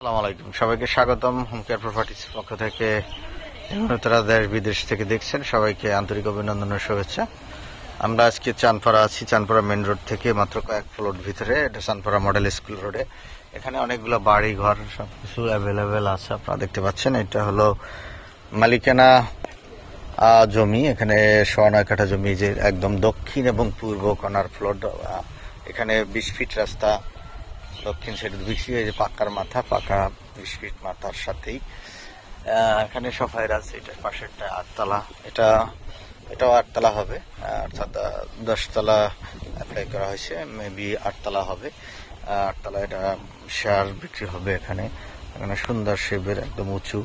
আসসালামু আলাইকুম, সবাইকে স্বাগতম হোম কেয়ার প্রপার্টিজ পক্ষ থেকে। তারা দেশ বিদেশ থেকে দেখছেন, সবাইকে আন্তরিক অভিনন্দন ও শুভেচ্ছা। আমরা আজকে চানপাড়া আছি, চানপাড়া মেন রোড থেকে মাত্র কয়েক ফ্লোর ভিতরে। এটা চানপাড়া মডেল স্কুল রোডে। এখানে অনেকগুলো বাড়ি ঘর সবকিছু অ্যাভেলেবেল আছে, আপনারা দেখতে পাচ্ছেন। এটা হলো মালিকানা জমি, এখানে 9.5 কাঠা জমি, যে একদম দক্ষিণ এবং পূর্ব কর্নার ফ্লোর। এখানে 20 ফিট রাস্তা, দক্ষিণ সাইডে বিক্রি হয়েছে পাকার মাথা, পাকা 20 ফিট মাথার সাথেই এখানে সফাই আছে। এটার পাশে একটা 8তলা, এটাও 8তলা হবে, অর্থাৎ 10তলা অ্যাপ্লাই করা হয়েছে, মেবি 8তলা হবে। 8তলা এটা শেয়ার বিক্রি হবে। এখানে সুন্দর শেপের, একদম উঁচু।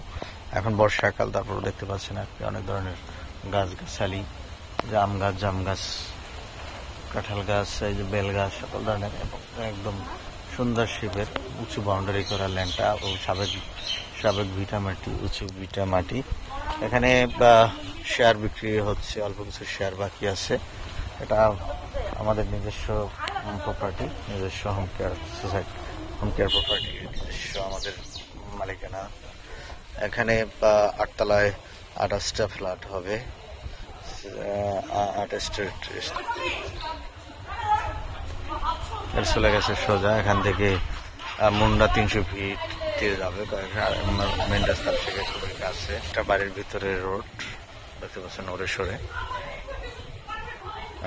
এখন বর্ষাকাল, তারপর দেখতে পাচ্ছেন আপনি অনেক ধরনের গাছগাছালি, জাম গাছ, কাঁঠাল গাছ, এই যে বেল গাছ, সকল ধরনের, একদম সুন্দর শেপের উঁচু বাউন্ডারি করা ল্যান্ডটা ও সাবেক ভিটা মাটি, উঁচু ভিটা মাটি। এখানে শেয়ার বিক্রি হচ্ছে, অল্প কিছু শেয়ার বাকি আছে। এটা আমাদের নিজস্ব প্রপার্টি, নিজস্ব home care society, home care property, নিজস্ব আমাদের মালিকানা। এখানে 8তলায় 28টা ফ্ল্যাট হবে, 28টা চলে গেছে সোজা। এখান থেকে মুন্ডা 300 ফিট দিয়ে যাবে, মেন রাস্তার থেকে খুবই কাছে। একটা বাড়ির ভিতরে রোড দেখতে পাচ্ছেন, ওরে সরে।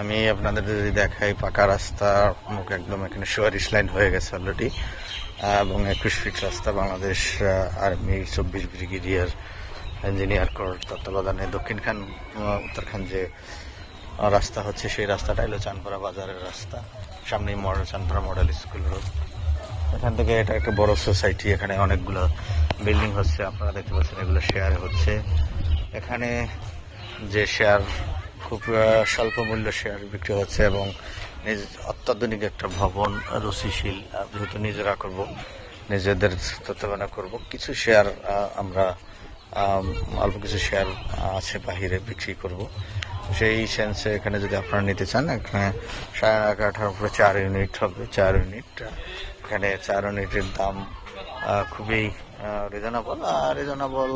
আমি আপনাদের যদি দেখাই, পাকা রাস্তা মুখ একদম, এখানে সুয়ারিশ লাইন হয়ে গেছে অলরেডি, এবং 21 ফিট রাস্তা। Bangladesh army 24 brigadier engineer core তত্ত্বাবধানে দক্ষিণখান উত্তরখান যে রাস্তা হচ্ছে, সেই রাস্তাটা হলো চানপাড়া বাজারের রাস্তা। সামনেই চানপাড়া মডেল স্কুল রোড। এখান থেকে এটা একটা বড় সোসাইটি, এখানে অনেকগুলো বিল্ডিং হচ্ছে, আপনারা দেখতে পাচ্ছেন। এগুলো শেয়ার হচ্ছে। এখানে যে শেয়ার, খুব স্বল্প মূল্য শেয়ার বিক্রি হচ্ছে, এবং অত্যাধুনিক একটা ভবন, রুচিশীল। যেহেতু নিজেরা করব, নিজেদের তত্ত্বাবধান করব, কিছু শেয়ার আমরা অল্প কিছু শেয়ার আছে বাহিরে বিক্রি করব। সেই সেন্সে এখানে যদি আপনারা নিতে চান, এখানে 9.5 কাঠার উপরে 4 ইউনিট হবে, 4 ইউনিট। এখানে 4 ইউনিটের দাম খুবই রিজনেবল,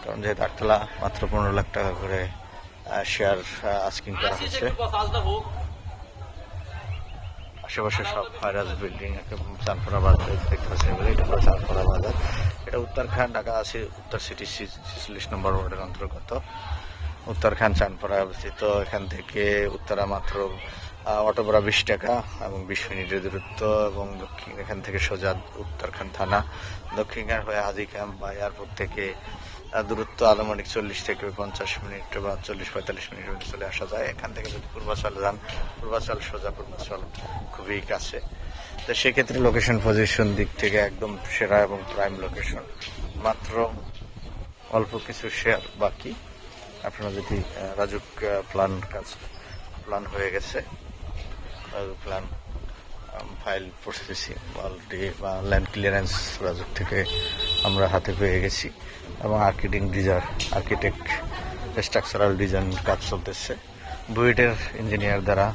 কারণ যেহেতু 8তলা, মাত্র 15 লাখ টাকা করে শেয়ার আস্কিং করা হচ্ছে। আশেপাশে সব ফাইরাস বিল্ডিং, চানপাড়া বাজার দেখতে পাচ্ছেন। এটা হলো চানপাড়া বাজার, এটা উত্তরখান, ঢাকা আছে, উত্তর সিটি 46 নম্বর ওয়ার্ডের অন্তর্গত। উত্তরখান চানপাড়া অবস্থিত। এখান থেকে উত্তরা মাত্র অটো ভাড়া 20 টাকা এবং 20 মিনিটের দূরত্ব, এবং দক্ষিণ এখান থেকে সোজা উত্তরখান থানা, দক্ষিণখান হয়ে হাজি ক্যাম্প বা এয়ারপোর্ট থেকে দূরত্ব আনুমানিক 40 থেকে 50 মিনিট বা 40-45 মিনিটের মধ্যে চলে আসা যায়। এখান থেকে যদি পূর্বাচল যান, পূর্বাচল সোজা, পূর্বাচল খুবই কাছে। তো সেক্ষেত্রে লোকেশন পজিশন দিক থেকে একদম সেরা এবং প্রাইম লোকেশন। মাত্র অল্প কিছু শেয়ার বাকি। আপনারা যদি রাজুক প্ল্যান হয়ে গেছে, RAJUK plan file processing already, বা ল্যান্ড ক্লিয়ারেন্স রাজুক থেকে আমরা হাতে পেয়ে গেছি, এবং আর্কিটেক্ট স্ট্রাকচারাল ডিজাইন কাজ চলতেছে। বুয়েটের ইঞ্জিনিয়ার দ্বারা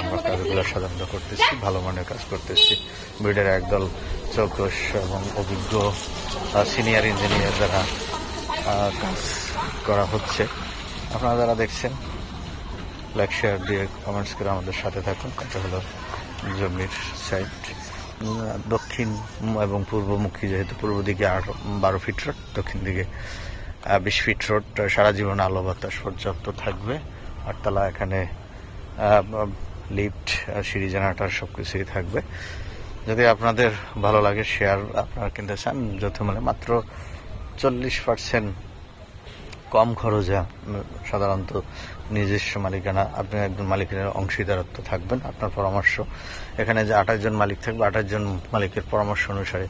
আমরা কাজগুলো সাধারণত করতেছি, ভালো মানের কাজ করতেছি। বুয়েটের একদল চৌকস এবং অভিজ্ঞ সিনিয়র ইঞ্জিনিয়ার দ্বারা কাজ করা হচ্ছে। আপনারা যারা দেখছেন, লাইক শেয়ার দিয়ে কমেন্টস করে আমাদের সাথে থাকুন। এটা হলো জমির সাইড, দক্ষিণ এবং পূর্বমুখী, যেহেতু পূর্ব দিকে 12 ফিট রোড, দক্ষিণ দিকে 20 ফিট রোড। সারা জীবন আলো বাতাস পর্যাপ্ত থাকবে। 8তলা, এখানে লিফট, সিঁড়ি, জেনারেটর সবকিছুই থাকবে। যদি আপনাদের ভালো লাগে, শেয়ার আপনারা কিনতে চান, যথামূল্যে মাত্র 40% কম খরচে, সাধারণত নিজস্ব মালিকানা, আপনি একজন মালিকের অংশীদারত্ব থাকবেন। আপনার পরামর্শ, এখানে যে 28 জন মালিক থাকবে, 28 জন মালিকের পরামর্শ অনুসারে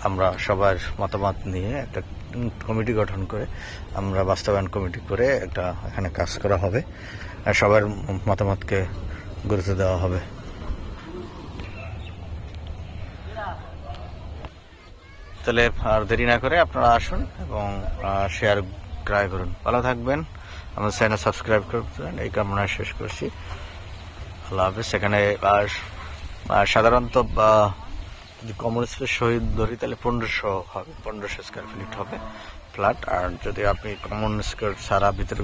আমরা সবার মতামত নিয়ে একটা কমিটি গঠন করে, আমরা বাস্তবায়ন কমিটি করে একটা এখানে কাজ করা হবে, আর সবার মতামতকে গুরুত্ব দেওয়া হবে। তাহলে আর দেরি না করে আপনারা আসুন এবং শেয়ার ক্রয় করুন। ভালো থাকবেন, আমাদের চ্যানেল সাবস্ক্রাইব করবেন, এই কামনা শেষ করছি। আল্লাহ হাফেজ। এখানে সাধারণত যদি কমন স্পেস শহীদ ধরি তাহলে 1500 হবে, 1500 স্কোয়ার ফিট হবে ফ্ল্যাট। আর যদি আপনি কমন স্কোয়ার সারা ভিতরে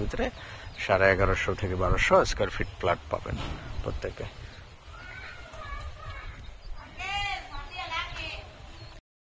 1150 থেকে 1200 স্কোয়ার ফিট ফ্ল্যাট পাবেন প্রত্যেকে।